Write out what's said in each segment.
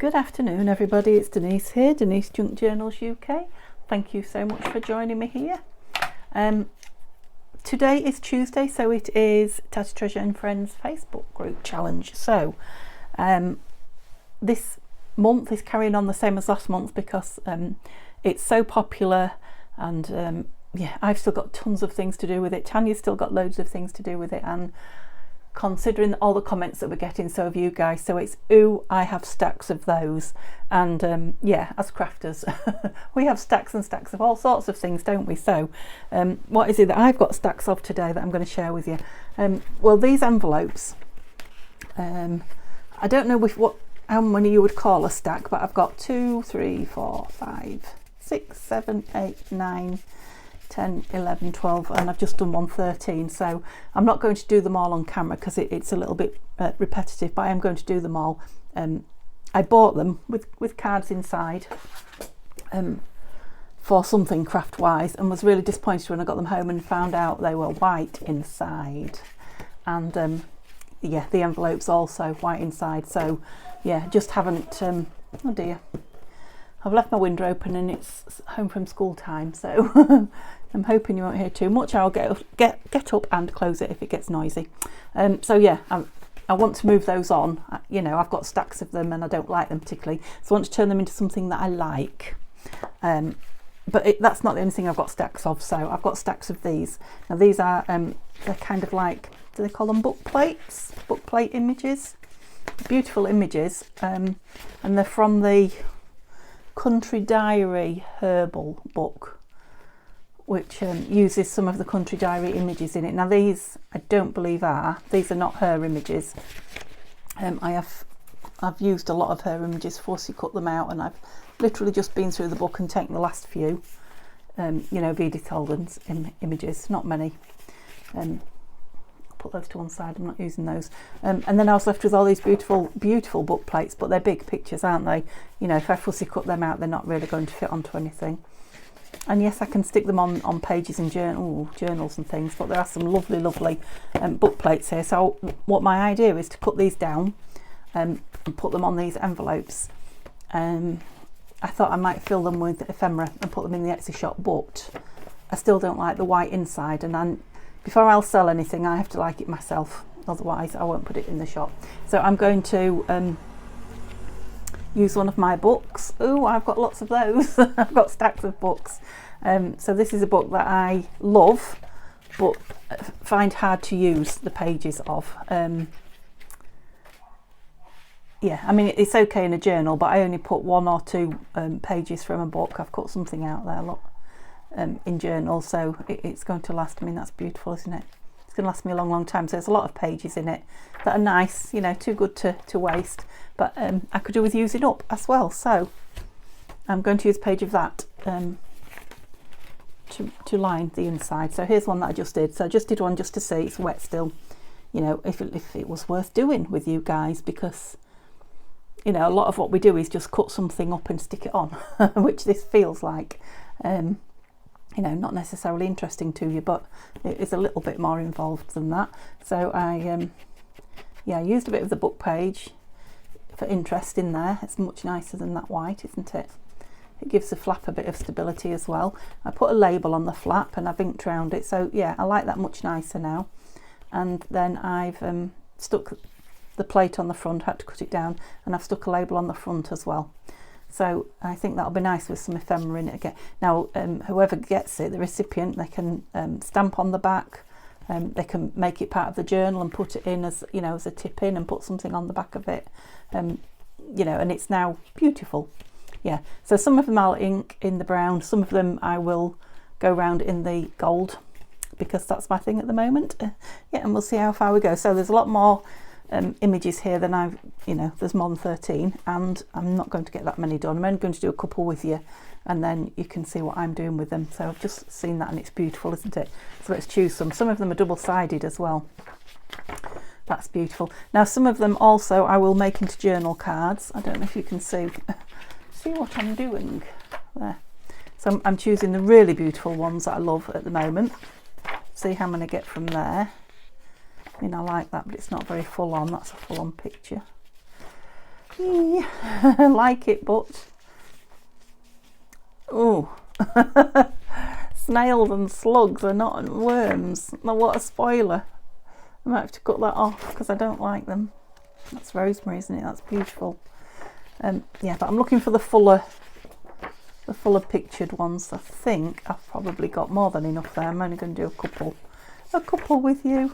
Good afternoon everybody, it's Denise here, Denise Junk Journals UK. Thank you so much for joining me here. Today is Tuesday, so it is Tattytreasure and Friends Facebook group challenge. So this month is carrying on the same as last month because it's so popular, and yeah, I've still got tons of things to do with it. Tania's still got loads of things to do with it, and considering all the comments that we're getting, so have you guys. So it's Ooh, I have stacks of those, and yeah, as crafters we have stacks and stacks of all sorts of things, don't we? So what is it that I've got stacks of today that I'm going to share with you? Well, these envelopes, I don't know how many you would call a stack, but I've got 2, 3, 4, 5, 6, 7, 8, 9, 10, 11, 12, and I've just done 113. So I'm not going to do them all on camera because it's a little bit repetitive, but I am going to do them all. I bought them with cards inside for something craft wise, and was really disappointed when I got them home and found out they were white inside, and yeah, the envelope's also white inside. So yeah, just haven't oh dear, I've left my window open and it's home from school time, so I'm hoping you won't hear too much. I'll get up and close it if it gets noisy. So yeah, I want to move those on. You know, I've got stacks of them and I don't like them particularly, so I want to turn them into something that I like. But that's not the only thing I've got stacks of. So I've got stacks of these. Now these are they're kind of like, do they call them book plates? Book plate images. Beautiful images, and they're from the Country Diary herbal book, which uses some of the Country Diary images in it. Now these I don't believe these are not her images. I've used a lot of her images, fussy cut them out, and I've literally just been through the book and taken the last few, you know, Edith Holden's images, not many. Put those to one side, I'm not using those. And then I was left with all these beautiful book plates, but they're big pictures, aren't they? You know, if I fussy cut them out, they're not really going to fit onto anything. And yes, I can stick them on pages and journals and things, but there are some lovely book plates here. So what my idea is to cut these down and put them on these envelopes. I thought I might fill them with ephemera and put them in the Etsy shop, but I still don't like the white inside, and before I'll sell anything I have to like it myself, otherwise I won't put it in the shop. So I'm going to use one of my books. Ooh, I've got lots of those. I've got stacks of books. So this is a book that I love but find hard to use the pages of. Yeah, I mean, it's okay in a journal, but I only put 1 or 2 pages from a book. I've cut something out there, look. In journals, so it's going to last. I mean, that's beautiful, isn't it? It's going to last me a long time. So there's a lot of pages in it that are nice, you know, too good to waste, but I could do with using up as well. So I'm going to use a page of that to line the inside. So here's one that I just did. So I just did one just to see, it's wet still, you know, if it was worth doing with you guys, because you know, a lot of what we do is just cut something up and stick it on, which this feels like. You know, not necessarily interesting to you, but it is a little bit more involved than that. So I yeah, used a bit of the book page for interest in there. It's much nicer than that white, isn't it? It gives the flap a bit of stability as well. I put a label on the flap and I've inked around it, so yeah, I like that much nicer now. And then I've stuck the plate on the front, had to cut it down, and I've stuck a label on the front as well. So I think that'll be nice with some ephemera in it again. Now, whoever gets it, the recipient, they can stamp on the back. They can make it part of the journal and put it in as, you know, as a tip in, and put something on the back of it. You know, and it's now beautiful. Yeah. So some of them I'll ink in the brown. Some of them I will go round in the gold, because that's my thing at the moment. Yeah, and we'll see how far we go. So there's a lot more images here than I've, you know, there's more than 13, and I'm not going to get that many done. I'm only going to do a couple with you, and then you can see what I'm doing with them. So I've just seen that and it's beautiful, isn't it? So let's choose some. Some of them are double-sided as well. That's beautiful. Now some of them also I will make into journal cards. I don't know if you can see what I'm doing there. So I'm choosing the really beautiful ones that I love at the moment. See how many I get from there. I mean, I like that, but it's not very full on. That's a full on picture. I like it, but oh, snails and slugs are not worms. Now, what a spoiler. I might have to cut that off because I don't like them. That's rosemary, isn't it? That's beautiful. Yeah, but I'm looking for the fuller pictured ones. I think I've probably got more than enough there. I'm only going to do a couple with you.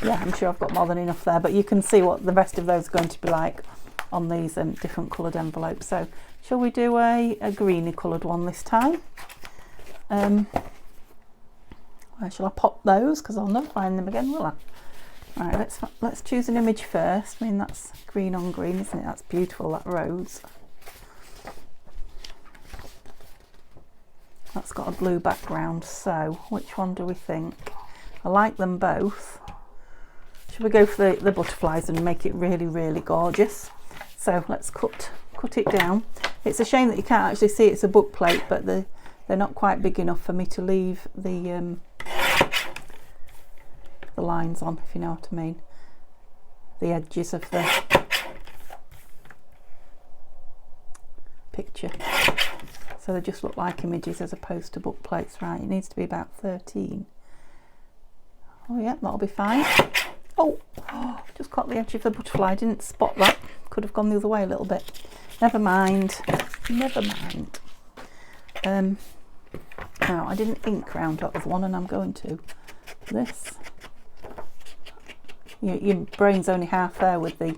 Yeah, I'm sure I've got more than enough there, but you can see what the rest of those are going to be like on these different coloured envelopes. So shall we do a greeny coloured one this time? Where shall I pop those? Because I'll never find them again, will I? Right, let's choose an image first. I mean, that's green on green, isn't it? That's beautiful, that rose. That's got a blue background, so which one do we think? I like them both. Should we go for the butterflies and make it really, really gorgeous? So let's cut it down. It's a shame that you can't actually see it's a book plate, but they're not quite big enough for me to leave the lines on, if you know what I mean. The edges of the picture. So they just look like images as opposed to book plates, right? It needs to be about 13. Oh yeah, that'll be fine. Oh, just caught the edge of the butterfly. I didn't spot that. Could have gone the other way a little bit. Never mind. Never mind. Now, I didn't ink round that other one, and I'm going to. This. Your brain's only half there with the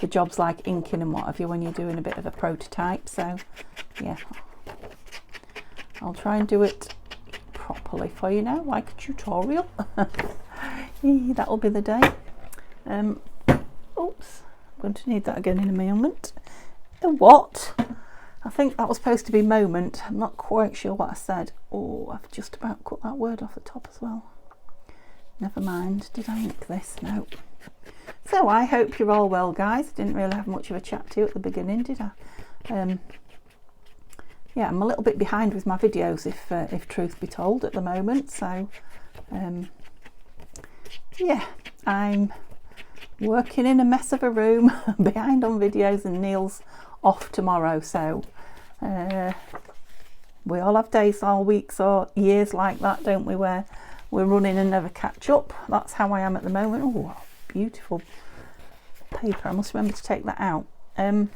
jobs like inking and what have you when you're doing a bit of a prototype. So, yeah. I'll try and do it properly for you now, like a tutorial. That'll be the day. Oops, I'm going to need that again in a moment. A what? I think that was supposed to be moment. I'm not quite sure what I said. Oh, I've just about cut that word off the top as well. Never mind. Did I ink this? No. So I hope you're all well, guys. Didn't really have much of a chat to you at the beginning, did I? Yeah, I'm a little bit behind with my videos, if truth be told, at the moment. So, yeah, I'm working in a mess of a room, behind on videos, and Neil's off tomorrow. So, we all have days or weeks or years like that, don't we, where we're running and never catch up. That's how I am at the moment. Oh, beautiful paper. I must remember to take that out. Right,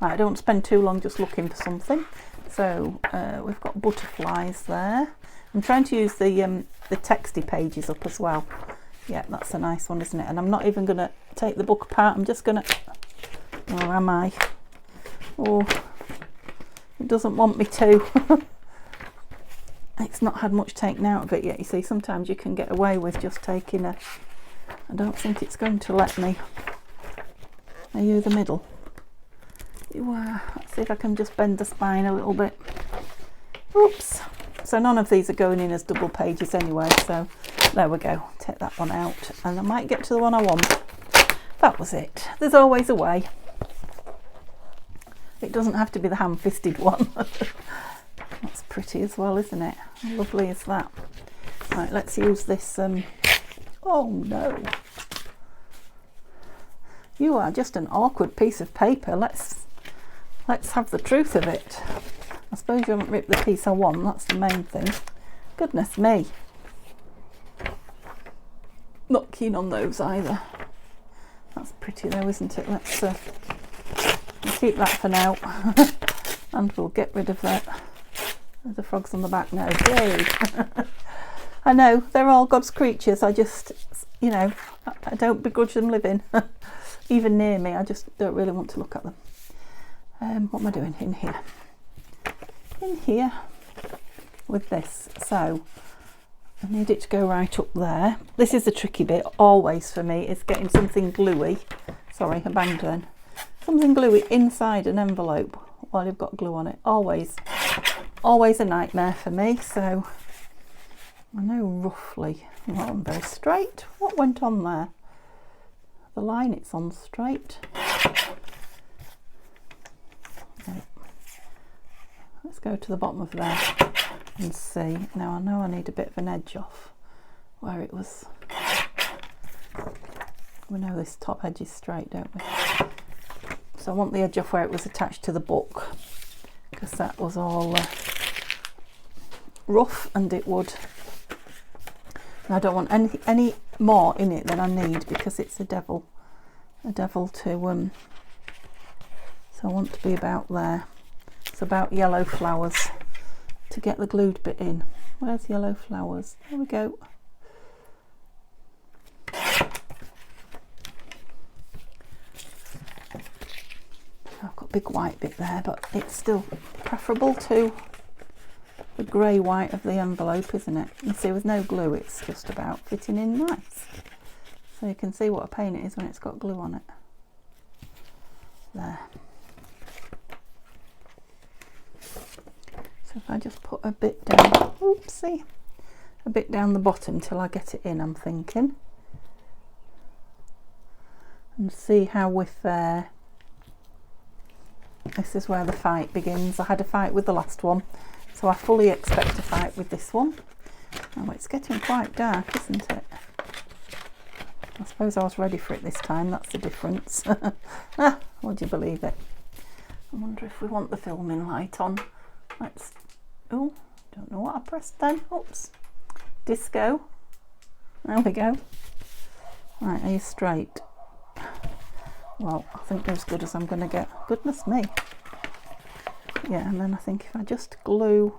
I don't spend too long just looking for something. So we've got butterflies there. I'm trying to use the texty pages up as well. Yeah, that's a nice one, isn't it? And I'm not even going to take the book apart. I'm just going to... Or am I? Oh, it doesn't want me to. It's not had much taken out of it yet. You see, sometimes you can get away with just taking a... I don't think it's going to let me. Are you the middle? You are. Let's see if I can just bend the spine a little bit. Oops. So none of these are going in as double pages anyway, so there we go. Take that one out and I might get to the one I want. That was it. There's always a way. It doesn't have to be the ham-fisted one. That's pretty as well, isn't it? How lovely is that? Right, let's use this. Oh no. You are just an awkward piece of paper. Let's have the truth of it. I suppose you haven't ripped the piece I want, that's the main thing. Goodness me. Not keen on those either. That's pretty though, isn't it? Let's keep that for now. And we'll get rid of that. The frogs on the back now. Yay! I know, they're all God's creatures. I just, you know, I don't begrudge them living. Even near me, I just don't really want to look at them. What am I doing in here? In here with this. So I need it to go right up there. This is the tricky bit always for me, is getting something gluey. Sorry, I banged then. Something gluey inside an envelope while you've got glue on it. Always a nightmare for me. So I know roughly. Well, I'm very straight. What went on there? The line it's on straight. Okay. Let's go to the bottom of there and see. Now I know I need a bit of an edge off where it was. We know this top edge is straight, don't we? So I want the edge off where it was attached to the book, because that was all rough, and it would, I don't want any more in it than I need, because it's a devil to so I want to be about there. It's about yellow flowers to get the glued bit in. Where's yellow flowers? There we go. I've got a big white bit there, but it's still preferable to the grey white of the envelope, isn't it? You see, with no glue, it's just about fitting in nice. So you can see what a pain it is when it's got glue on it. There. So if I just put a bit down, oopsie, a bit down the bottom till I get it in, I'm thinking. And see how we're fair. This is where the fight begins. I had a fight with the last one, so I fully expect a fight with this one. Oh, it's getting quite dark, isn't it? I suppose I was ready for it this time, that's the difference. Would you believe it? I wonder if we want the filming light on. Let's, oh, don't know what I pressed then. Oops. Disco. There we go. Right, are you straight? Well, I think they're as good as I'm going to get. Goodness me. Yeah, and then I think if I just glue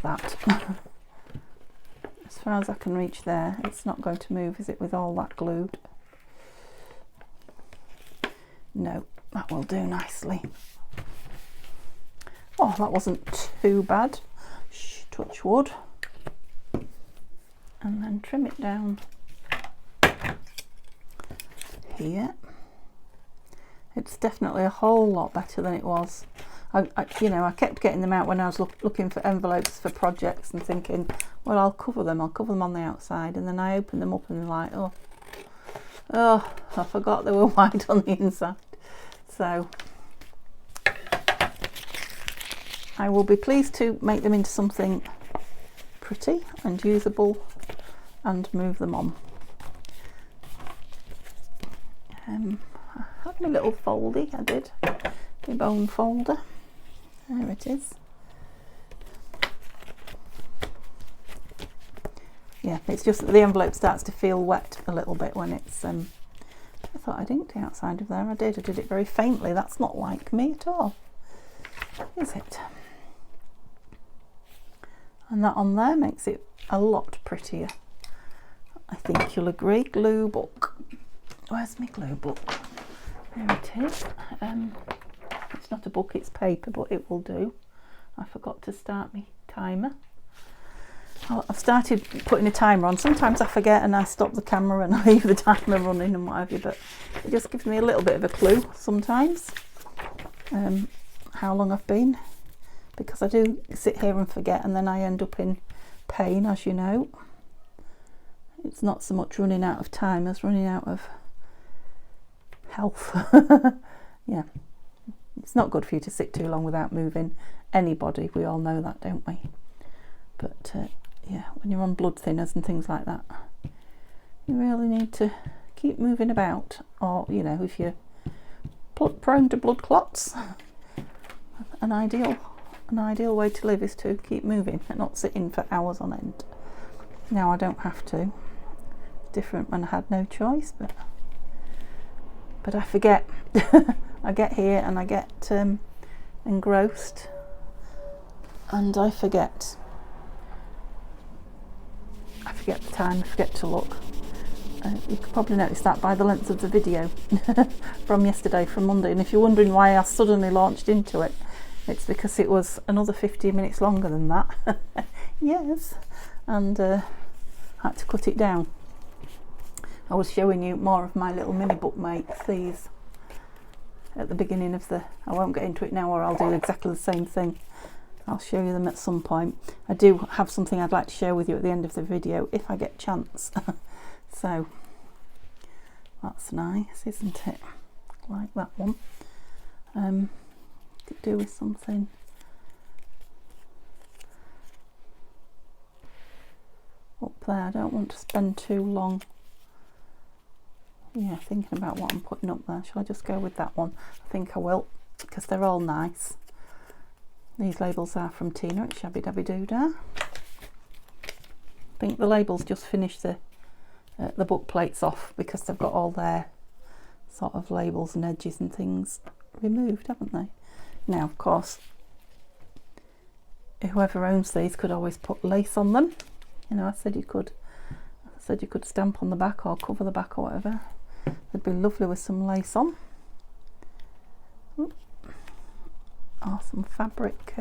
that as far as I can reach there, it's not going to move, is it, with all that glued? No, that will do nicely. Oh, that wasn't too bad. Shh, touch wood. And then trim it down here. It's definitely a whole lot better than it was. You know, I kept getting them out when I was looking for envelopes for projects and thinking, well, I'll cover them on the outside, and then I open them up and they're like, oh, I forgot they were white on the inside. So I will be pleased to make them into something pretty and usable and move them on. I had my little foldy, I did, my bone folder. There it is. Yeah, it's just that the envelope starts to feel wet a little bit when it's, I thought I'd inked the outside of there. I did it very faintly. That's not like me at all, is it? And that on there makes it a lot prettier. I think you'll agree. Glue book. Where's my glue book? There it is. It's not a book, it's paper, but it will do. I forgot to start my timer. I've started putting a timer on. Sometimes I forget and I stop the camera and I leave the timer running and what have you, but it just gives me a little bit of a clue sometimes how long I've been, because I do sit here and forget, and then I end up in pain, as you know. It's not so much running out of time as running out of health. Yeah, it's not good for you to sit too long without moving. Anybody, we all know that, don't we? But yeah, when you're on blood thinners and things like that, you really need to keep moving about. Or, you know, if you're prone to blood clots, an ideal way to live is to keep moving and not sitting for hours on end. Now I don't have to. It's different when I had no choice, but I forget. I get here and I get engrossed and I forget the time, I forget to look. You could probably notice that by the length of the video from yesterday, from Monday, and if you're wondering why I suddenly launched into it, it's because it was another 15 minutes longer than that. Yes, and had to cut it down. I was showing you more of my little mini bookmates, these, at the beginning of the, I won't get into it now or I'll do exactly the same thing. I'll show you them at some point. I do have something I'd like to share with you at the end of the video if I get a chance. So that's nice, isn't it? Like that one. Could do with something up there. I don't want to spend too long Yeah, thinking about what I'm putting up there. Shall I just go with that one? I think I will, because they're all nice. These labels are from Tina at Shabby Dabby Doodah. I think the labels just finish the book plates off, because they've got all their sort of labels and edges and things removed, haven't they? Now, of course, whoever owns these could always put lace on them. You know, I said you could stamp on the back or cover the back or whatever. They'd be lovely with some lace on. Or some fabric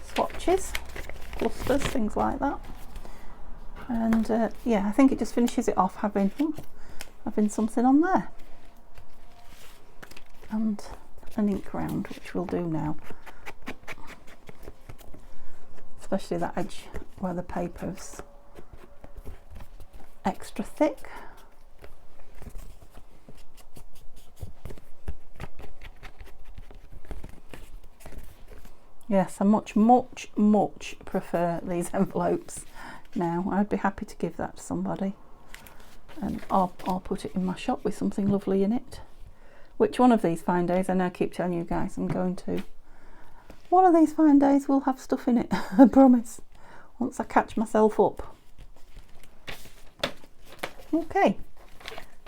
swatches, clusters, things like that. And yeah, I think it just finishes it off having something on there. And an ink round, which we'll do now. Especially that edge where the paper's extra thick. Yes, I much prefer these envelopes now. I'd be happy to give that to somebody, and I'll put it in my shop with something lovely in it. Which one of these fine days, I know I keep telling you guys I'm going to, one of these fine days will have stuff in it, I promise, once I catch myself up. Okay,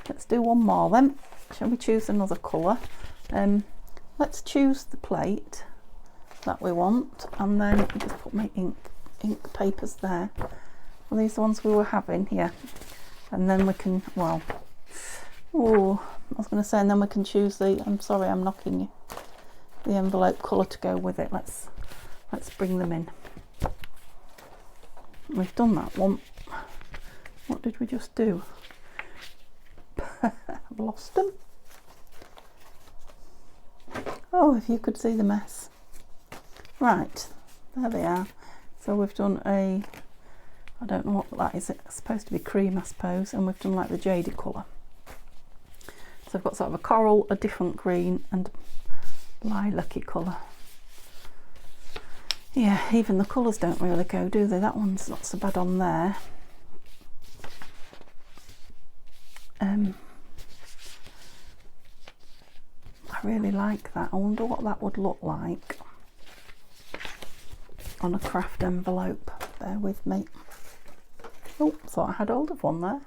let's do one more then. Shall we choose another colour? Let's choose the plate that we want, and then just put my ink papers there. Well, these are the ones we were having here, and then we can, well, oh, I was going to say, and then we can choose the, I'm sorry I'm knocking you, the envelope colour to go with it. Let's bring them in. We've done that one. What did we just do? I've lost them. Oh, if you could see the mess. Right, there they are. So we've done a, I don't know what that is, it's supposed to be cream I suppose, and we've done like the jaded colour. So I've got sort of a coral, a different green, and lilac-y colour. Yeah, even the colours don't really go, do they? That one's not so bad on there. I really like that. I wonder what that would look like on a craft envelope. Bear with me. Oh, thought I had hold of one there.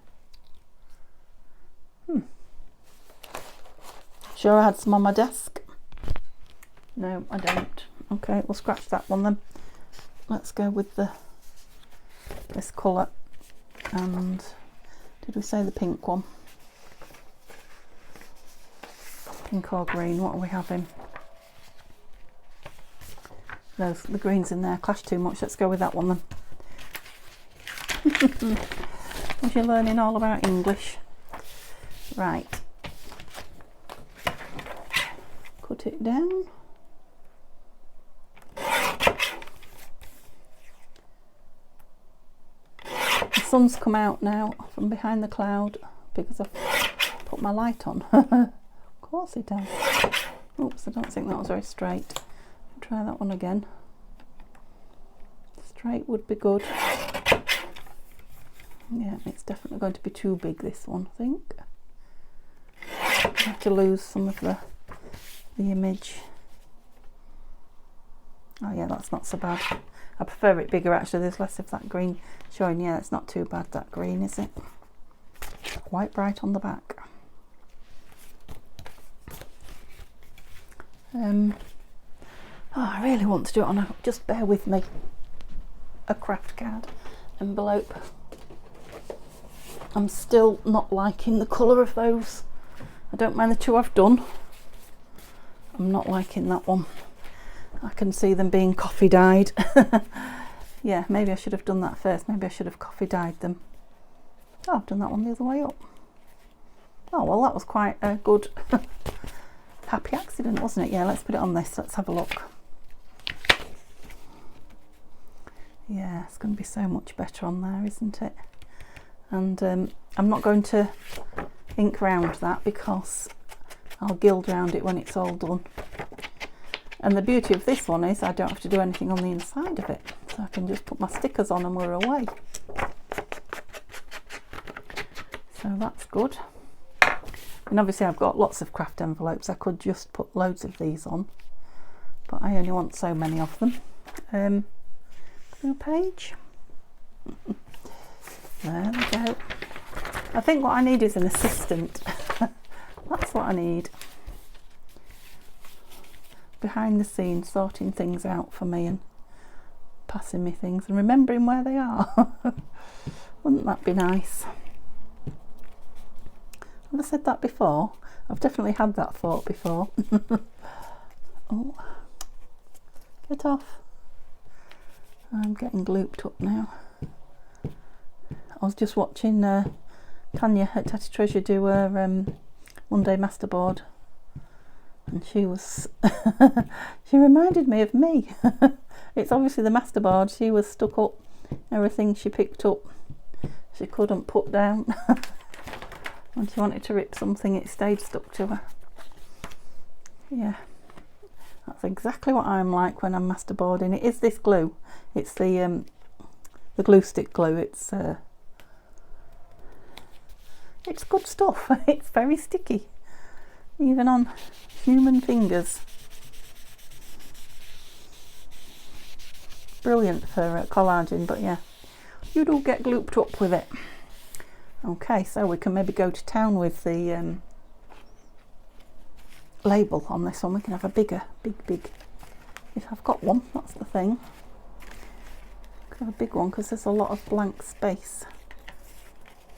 Sure I had some on my desk? No, I don't. Okay, we'll scratch that one then. Let's go with this colour. And did we say the pink one? Pink or green, what are we having? The greens in there clash too much. Let's go with that one then. As you're learning all about English. Right. Cut it down. The sun's come out now from behind the cloud because I've put my light on. Of course it has. Oops, I don't think that was very straight. Try that one again. Straight would be good. Yeah, it's definitely going to be too big, this one, I think. I have to lose some of the image. Oh yeah, that's not so bad. I prefer it bigger actually. There's less of that green showing. Yeah, it's not too bad, that green, is it? Quite bright on the back. Oh, I really want to do it on a, just bear with me, a craft card envelope. I'm still not liking the colour of those. I don't mind the two I've done. I'm not liking that one. I can see them being coffee dyed. Yeah, maybe I should have done that first. Maybe I should have coffee dyed them. Oh, I've done that one the other way up. Oh, well, that was quite a good happy accident, wasn't it? Yeah, let's put it on this. Let's have a look. Yeah, it's going to be so much better on there, isn't it? And I'm not going to ink round that because I'll gild round it when it's all done. And the beauty of this one is I don't have to do anything on the inside of it, so I can just put my stickers on and we're away. So that's good. And obviously I've got lots of craft envelopes. I could just put loads of these on, but I only want so many of them. Glue page. There we go. I think what I need is an assistant. That's what I need. Behind the scenes, sorting things out for me and passing me things and remembering where they are. Wouldn't that be nice? Have I said that before? I've definitely had that thought before. Oh, get off. I'm getting glooped up now. I was just watching Tania at Tattytreasure do her Monday masterboard, and she was she reminded me of me. It's obviously the masterboard. She was stuck up. Everything she picked up she couldn't put down. When she wanted to rip something, it stayed stuck to her. Yeah, that's exactly what I'm like when I'm masterboarding. It is this glue. It's the glue stick glue. It's good stuff. It's very sticky, even on human fingers. Brilliant for collaging, but yeah, you do get glooped up with it. Okay, so we can maybe go to town with the label on this one. We can have a big, if I've got one, that's the thing. I could have a big one because there's a lot of blank space.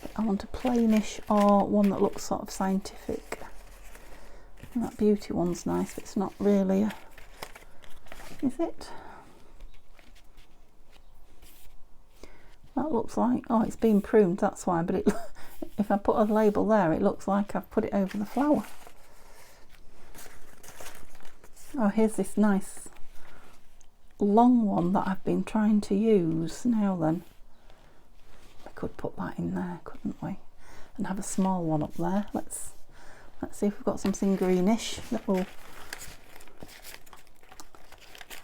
But I want a plainish or one that looks sort of scientific. And that beauty one's nice, but it's not really a, is it? That looks like, oh, it's been pruned, that's why, but it, if I put a label there, it looks like I've put it over the flower. Oh, here's this nice long one that I've been trying to use. Now then, we could put that in there, couldn't we? And have a small one up there. Let's see if we've got something greenish that will,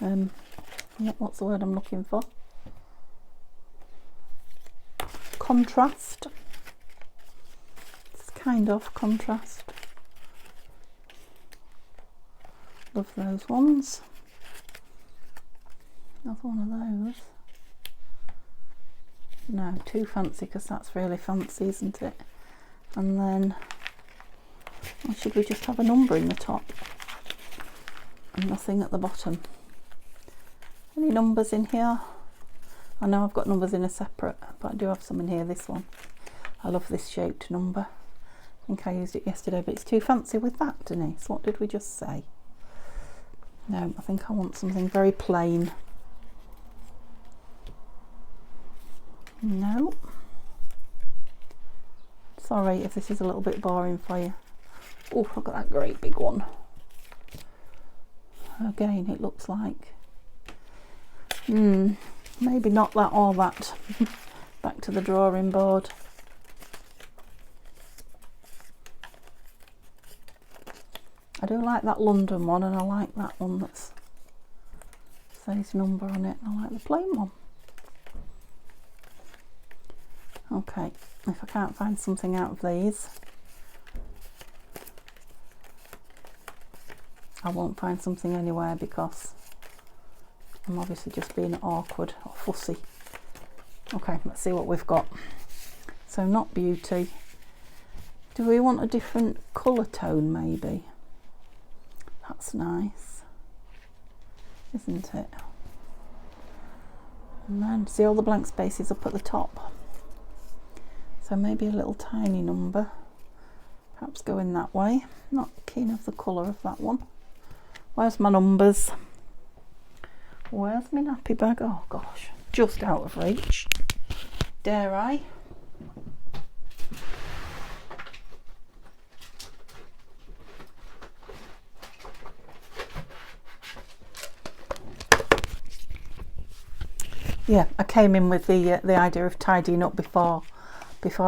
yeah, what's the word I'm looking for? Contrast. It's kind of contrast. Love those ones. Another one of those. No, too fancy because that's really fancy, isn't it? And then, or should we just have a number in the top and nothing at the bottom? Any numbers in here? I know I've got numbers in a separate, but I do have some in here. This one, I love this shaped number. I think I used it yesterday, but it's too fancy with that, Denise. What did we just say? No, I think I want something very plain. No. Sorry if this is a little bit boring for you. Oh, I've got that great big one. Again, it looks like, maybe not that or that. Back to the drawing board. I do like that London one, and I like that one that says number on it, and I like the plain one. Okay, if I can't find something out of these, I won't find something anywhere because I'm obviously just being awkward or fussy. Okay, let's see what we've got. So not beauty. Do we want a different colour tone maybe? That's nice, isn't it? And then see all the blank spaces up at the top. So maybe a little tiny number. Perhaps going that way. Not keen of the colour of that one. Where's my numbers? Where's my nappy bag? Oh gosh, just out of reach. Dare I? Yeah, I came in with the idea of tidying up before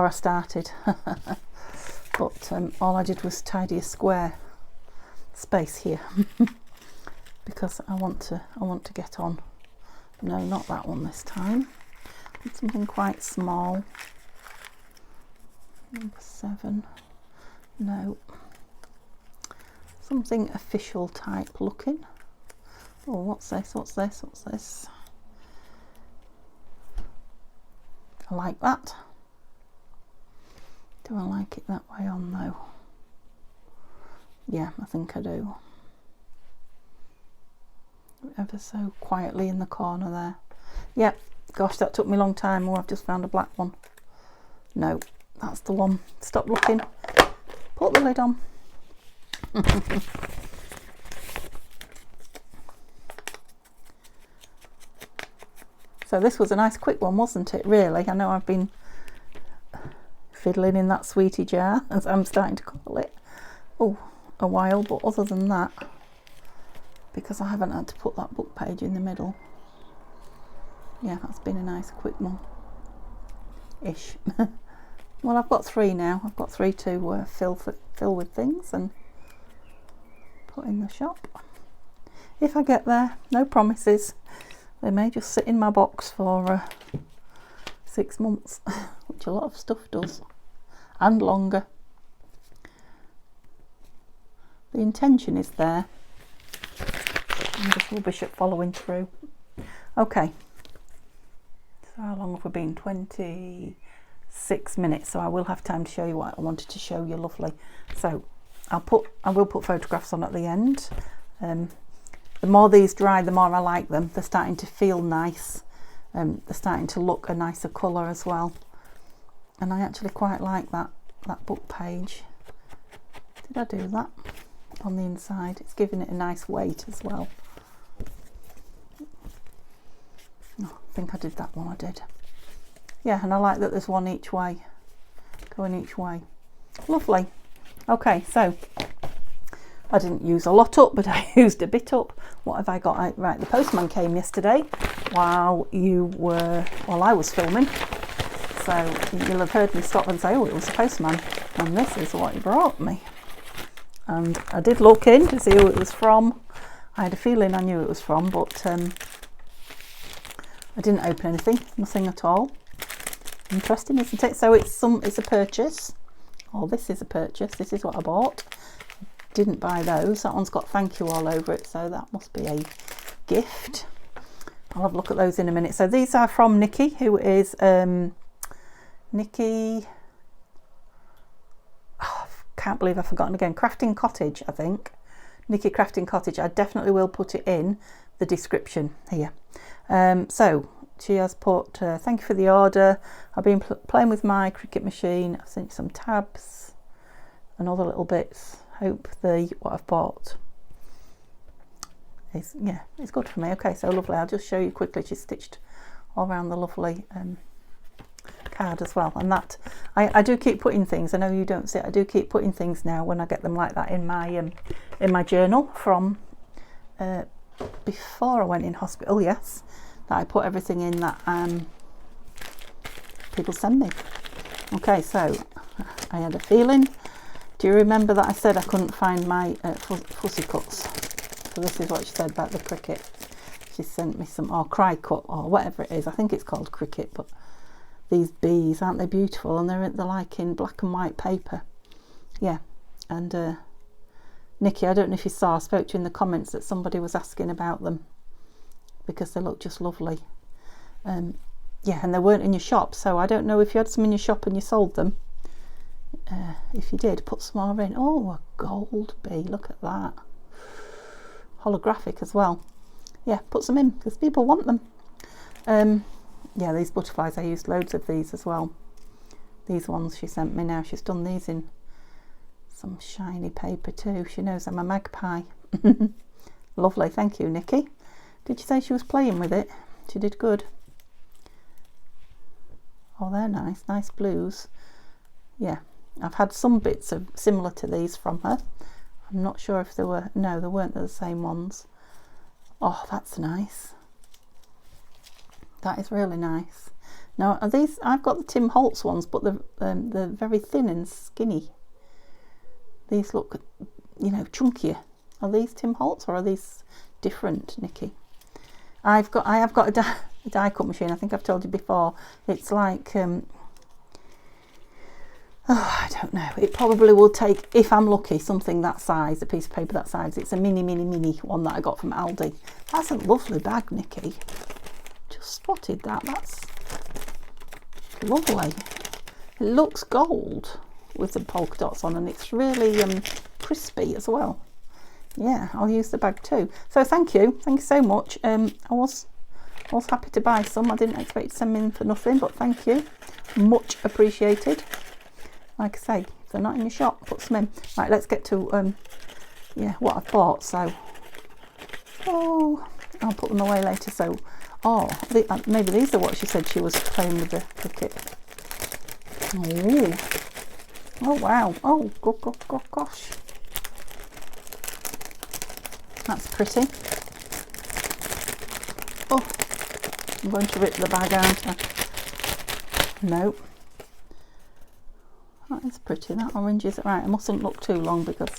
I started, but all I did was tidy a square space here because I want to get on. No, not that one this time. Something quite small. Number 7. No. Something official type looking. Oh, what's this? What's this? What's this? I like that. Do I like it that way on though? Yeah, I think I do. Ever so quietly in the corner there. Yeah, gosh, that took me a long time. Oh, I've just found a black one. No, that's the one. Stop looking. Put the lid on. So this was a nice quick one, wasn't it, really? I know I've been fiddling in that sweetie jar, as I'm starting to call it, a while, but other than that, because I haven't had to put that book page in the middle, yeah, that's been a nice quick one ish. Well, I've got 3 now. I've got 3 to fill with things and put in the shop if I get there. No promises. They may just sit in my box for 6 months, which a lot of stuff does, and longer. The intention is there. I'm just rubbish at following through. Okay, so how long have we been? 26 minutes, so I will have time to show you what I wanted to show you. Lovely. So I will put photographs on at the end. The more these dry, the more I like them. They're starting to feel nice. They're starting to look a nicer colour as well. And I actually quite like that book page. Did I do that on the inside? It's giving it a nice weight as well. Oh, I think I did that one, I did. Yeah, and I like that there's one each way, going each way. Lovely. Okay, so I didn't use a lot up, but I used a bit up. What have I got? Right, the postman came yesterday while I was filming. So you'll have heard me stop and say, oh, it was the postman. And this is what he brought me. And I did look in to see who it was from. I had a feeling I knew it was from, but I didn't open anything, nothing at all. Interesting, isn't it? So it's a purchase. Oh, this is a purchase. This is what I bought. Didn't buy those. That one's got thank you all over it, so that must be a gift. I'll have a look at those in a minute. So these are from Nikki, who is Nikki. Oh, can't believe I've forgotten again. Crafting Cottage, I think. Nikki Crafting Cottage. I definitely will put it in the description here. So she has put thank you for the order. I've been playing with my Cricut machine. I've sent you some tabs and other little bits. Hope what I've bought is, yeah, it's good for me. Okay, so lovely. I'll just show you quickly. She's stitched all around the lovely card as well. And that I do keep putting things. I know you don't see it. I do keep putting things now when I get them like that in my journal from before I went in hospital. Yes, that I put everything in that people send me. Okay, so I had a feeling. Do you remember that I said I couldn't find my fussy cuts? So this is what she said about the Cricut. She sent me some, or cry cut, or whatever it is. I think it's called Cricut, but these bees, aren't they beautiful? And they're like in black and white paper. Yeah, and Nikki, I don't know if you saw, I spoke to you in the comments that somebody was asking about them because they look just lovely. Yeah, and they weren't in your shop, so I don't know if you had some in your shop and you sold them. If you did, put some more in. Oh, a gold bee, look at that. Holographic as well. Yeah, put some in because people want them. Yeah, these butterflies, I used loads of these as well. These ones she sent me now, she's done these in some shiny paper too. She knows I'm a magpie. Lovely, thank you, Nikki. Did you say she was playing with it? She did good. Oh, they're nice, nice blues. Yeah, I've had some bits of similar to these from her. I'm not sure if they were, no, they weren't the same ones. Oh, that's nice. That is really nice. Now, are these, I've got the Tim Holtz ones, but they're very thin and skinny. These look, you know, chunkier. Are these Tim Holtz or are these different, Nikki? I have got a die cut machine. I think I've told you before. It's like Oh, I don't know. It probably will take, if I'm lucky, something that size, a piece of paper that size. It's a mini one that I got from Aldi. That's a lovely bag, Nikki. Just spotted that. That's lovely. It looks gold with the polka dots on, and it's really crispy as well. Yeah, I'll use the bag too. So thank you so much. I was happy to buy some. I didn't expect you to send me in for nothing, but thank you, much appreciated. Like I say, if they're not in your shop, put some in. Right, let's get to yeah, what I've bought. So I'll put them away later. So maybe these are what she said she was playing with the kit. Oh wow, oh gosh, that's pretty. Oh, I'm going to rip the bag out. No, that is pretty. That orange is right. I mustn't look too long because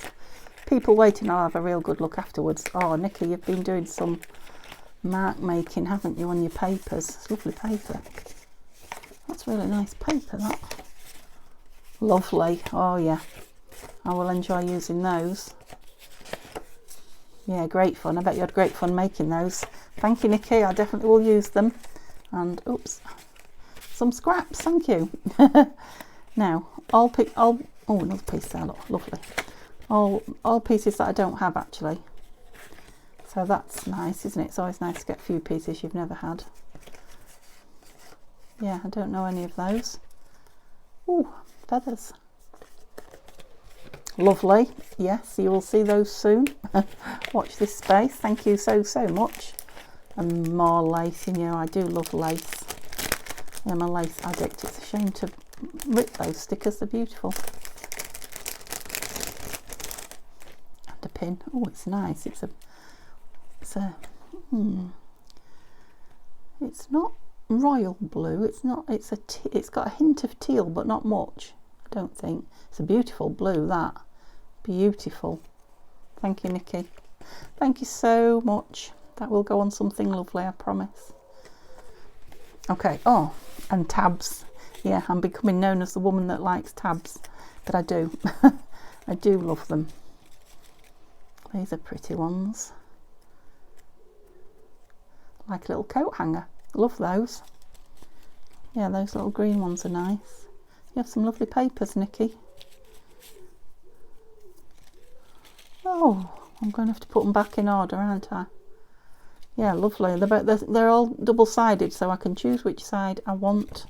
people waiting, I'll have a real good look afterwards. Oh, Nikki, you've been doing some mark making, haven't you, on your papers? It's lovely paper. That's really nice paper, that. Lovely. Oh yeah, I will enjoy using those. Yeah, great fun. I bet you had great fun making those. Thank you, Nikki. I definitely will use them. And oops, some scraps. Thank you. Now oh, another piece there. Look, lovely. All pieces that I don't have actually. So that's nice, isn't it? It's always nice to get a few pieces you've never had. Yeah, I don't know any of those. Ooh, feathers. Lovely. Yes, you will see those soon. Watch this space. Thank you so much. And more lace. You know, I do love lace. I'm a lace addict. It's a shame to rip those stickers. They're beautiful. And a pin. Oh, it's nice. It's not royal blue. It's got a hint of teal, but not much. I don't think. It's a beautiful blue, that. Beautiful. Thank you, Nikki. Thank you so much. That will go on something lovely, I promise. Okay. Oh, and tabs. Yeah, I'm becoming known as the woman that likes tabs, but I do. I do love them. These are pretty ones. Like a little coat hanger. Love those. Yeah, those little green ones are nice. You have some lovely papers, Nikki. Oh, I'm going to have to put them back in order, aren't I? Yeah, lovely. They're all double-sided, so I can choose which side I want.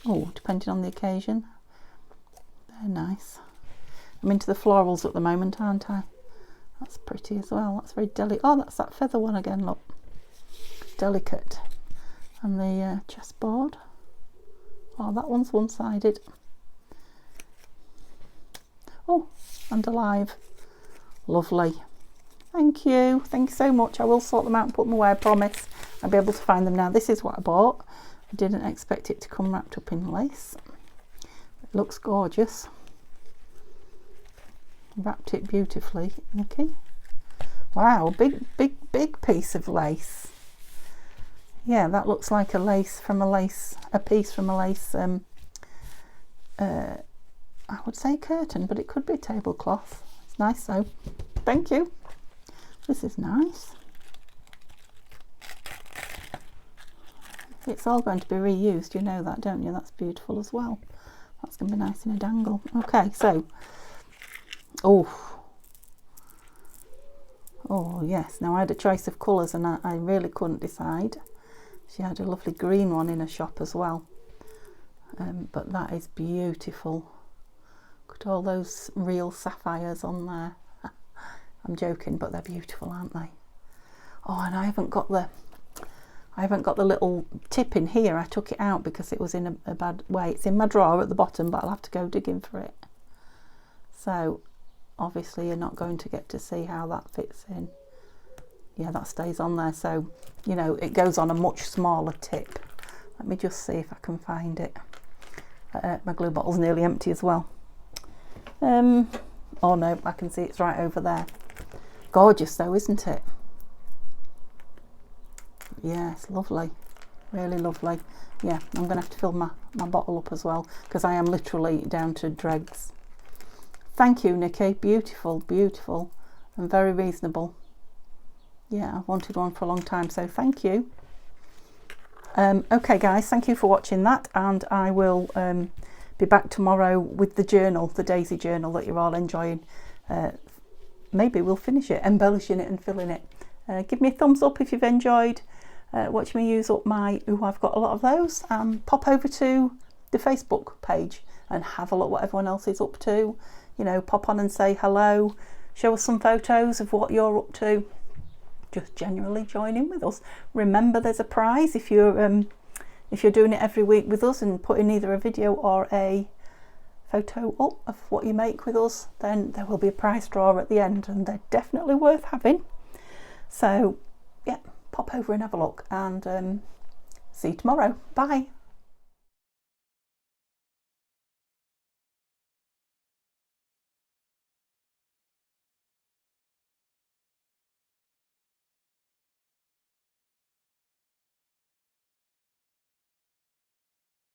Oh, depending on the occasion. They're nice. I'm into the florals at the moment, aren't I? That's pretty as well. That's very delicate. Oh, that's that feather one again, look. Delicate. And the chessboard. Oh, that one's one-sided. Oh, and alive. Lovely. Thank you. Thank you so much. I will sort them out and put them away, I promise. I'll be able to find them now. This is what I bought. I didn't expect it to come wrapped up in lace. It looks gorgeous. Wrapped it beautifully, Nikki. Wow, big piece of lace. Yeah, that looks like a piece from a lace, I would say curtain, but it could be a tablecloth. It's nice though. Thank you. This is nice. It's all going to be reused, you know that, don't you? That's beautiful as well. That's going to be nice in a dangle. Okay, so, oh yes, now I had a choice of colours and I really couldn't decide. She had a lovely green one in a shop as well, but that is beautiful. Look at all those real sapphires on there. I'm joking, but they're beautiful, aren't they? Oh, and I haven't got the little tip in here. I took it out because it was in a bad way. It's in my drawer at the bottom, but I'll have to go digging for it. So obviously you're not going to get to see how that fits in. Yeah, that stays on there, so you know it goes on a much smaller tip. Let me just see if I can find it. My glue bottle's nearly empty as well. Oh no, I can see it's right over there. Gorgeous though, isn't it? Yes, lovely. really lovely. Yeah, I'm going to have to fill my bottle up as well, because I am literally down to dregs. Thank you, Nikki. Beautiful, beautiful, and very reasonable. Yeah, I've wanted one for a long time, so thank you. Okay guys, thank you for watching that, and I will be back tomorrow with the journal, the daisy journal that you're all enjoying. Maybe we'll finish it, embellishing it and filling it. Give me a thumbs up if you've enjoyed watching me use up my Ooh, I've got a lot of those. Pop over to the Facebook page and have a look what everyone else is up to. You know, pop on and say hello, show us some photos of what you're up to. Just generally join in with us. Remember, there's a prize if you're doing it every week with us and putting either a video or a photo up of what you make with us, then there will be a prize draw at the end, and they're definitely worth having. So yeah, pop over and have a look, and see you tomorrow. Bye.